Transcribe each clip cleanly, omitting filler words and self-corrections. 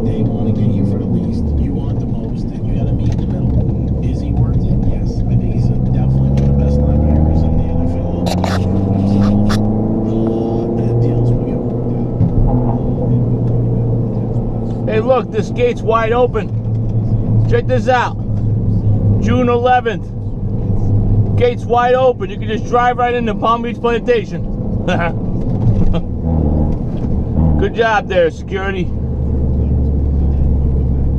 They want to get you for the least. You want the most, and you got to meet in the middle. Is he worth it? Yes. I think he's definitely one of the best linebackers in the NFL. And deals will get worked out. Hey, look, this gate's wide open. Check this out. June 11th. Gate's wide open. You can just drive right into Palm Beach Plantation. Good job there, security.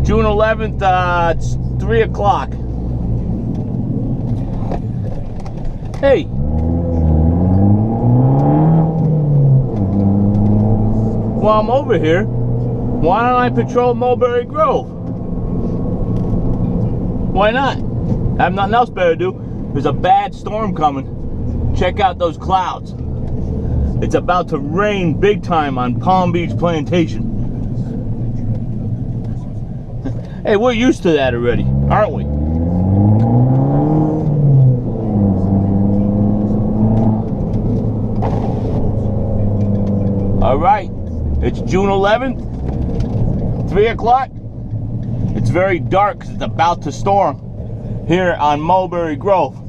June 11th, it's 3 o'clock. Hey. While I'm over here, why don't I patrol Mulberry Grove? Why not? I have nothing else better to do. There's a bad storm coming. Check out those clouds. It's about to rain big time on Palm Beach Plantation. Hey, we're used to that already, aren't we? All right, it's June 11th, 3 o'clock. It's very dark because it's about to storm here on Mulberry Grove,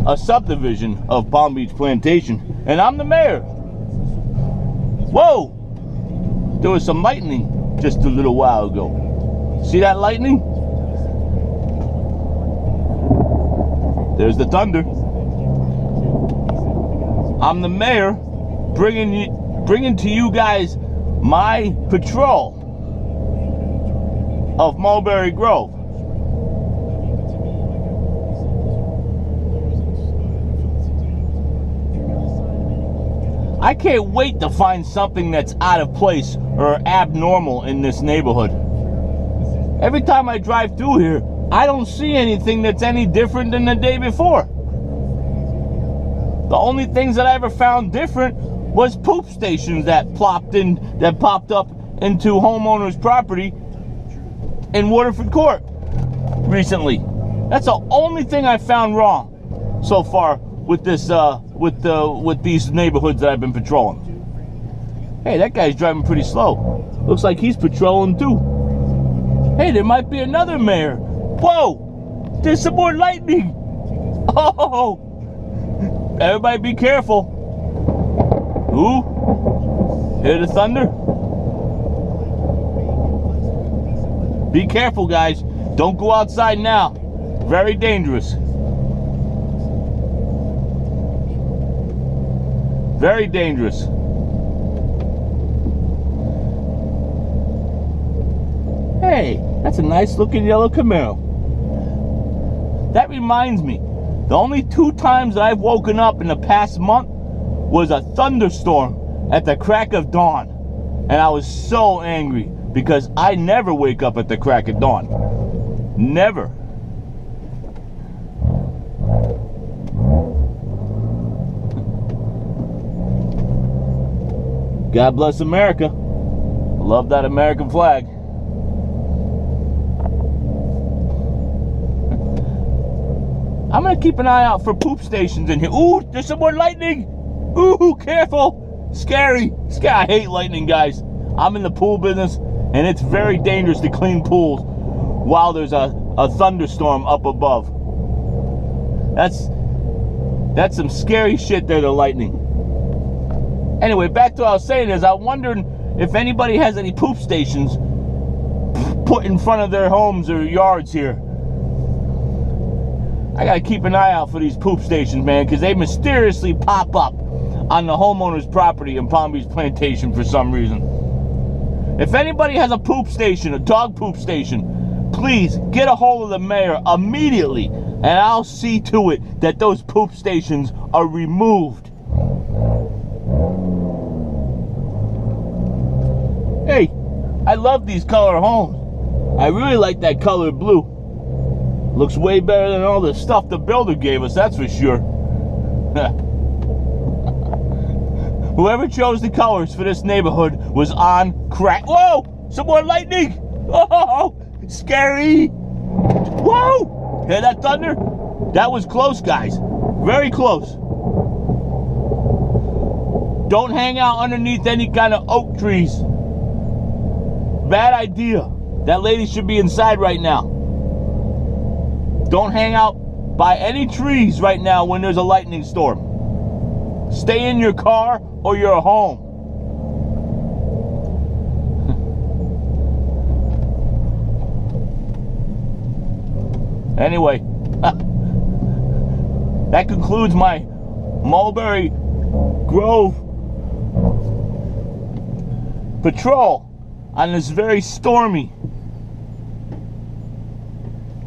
a subdivision of Palm Beach Plantation, and I'm the mayor. Whoa! There was some lightning just a little while ago. See that lightning? There's the thunder. I'm the mayor, bringing to you guys my patrol of Mulberry Grove. I can't wait to find something that's out of place or abnormal in this neighborhood. Every time I drive through here, I don't see anything that's any different than the day before. The only things that I ever found different was poop stations that popped up into homeowners' property in Waterford Court recently. That's the only thing I found wrong so far with this with these neighborhoods that I've been patrolling. Hey, that guy's driving pretty slow. Looks like he's patrolling too. Hey, there might be another mayor. Whoa! There's some more lightning. Oh! Everybody be careful. Ooh! Hear the thunder? Be careful, guys. Don't go outside now. Very dangerous. Very dangerous. Hey, that's a nice looking yellow Camaro. That reminds me, the only 2 times that I've woken up in the past month was a thunderstorm at the crack of dawn. And I was so angry because I never wake up at the crack of dawn. Never. God bless America. I love that American flag. I'm gonna keep an eye out for poop stations in here. Ooh, there's some more lightning. Ooh, careful. Scary. I hate lightning, guys. I'm in the pool business, and it's very dangerous to clean pools while there's a thunderstorm up above. That's some scary shit there, the lightning. Anyway, back to what I was saying is I'm wondering if anybody has any poop stations put in front of their homes or yards here. I gotta keep an eye out for these poop stations, man, because they mysteriously pop up on the homeowner's property in Palm Beach Plantation for some reason. If anybody has a poop station, a dog poop station, please get a hold of the mayor immediately, and I'll see to it that those poop stations are removed. Hey, I love these color homes. I really like that color blue. Looks way better than all the stuff the builder gave us, that's for sure. Whoever chose the colors for this neighborhood was on crack. Whoa! Some more lightning! Oh, scary! Whoa! Hear that thunder? That was close, guys. Very close. Don't hang out underneath any kind of oak trees. Bad idea. That lady should be inside right now. Don't hang out by any trees right now when there's a lightning storm. Stay in your car or your home. Anyway, that concludes my Mulberry Grove patrol on this very stormy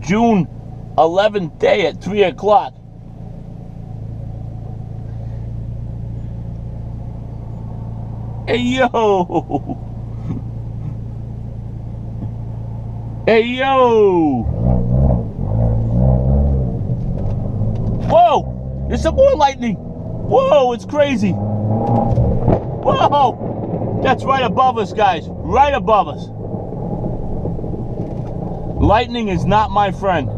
June 11th day at 3 o'clock. Hey yo! Hey yo! Whoa! There's some more lightning! Whoa, it's crazy! Whoa! That's right above us, guys. Right above us. Lightning is not my friend.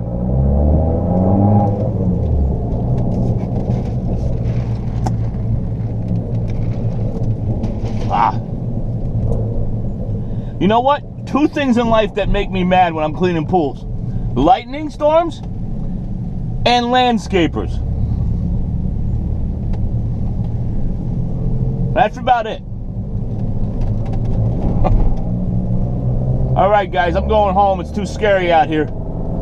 You know what? Two things in life that make me mad when I'm cleaning pools. Lightning storms and landscapers. That's about it. Alright guys, I'm going home. It's too scary out here.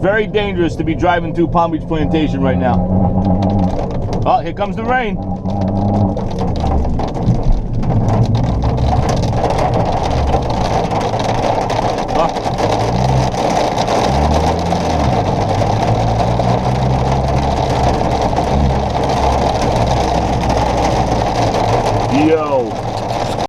Very dangerous to be driving through Palm Beach Plantation right now. Oh, here comes the rain.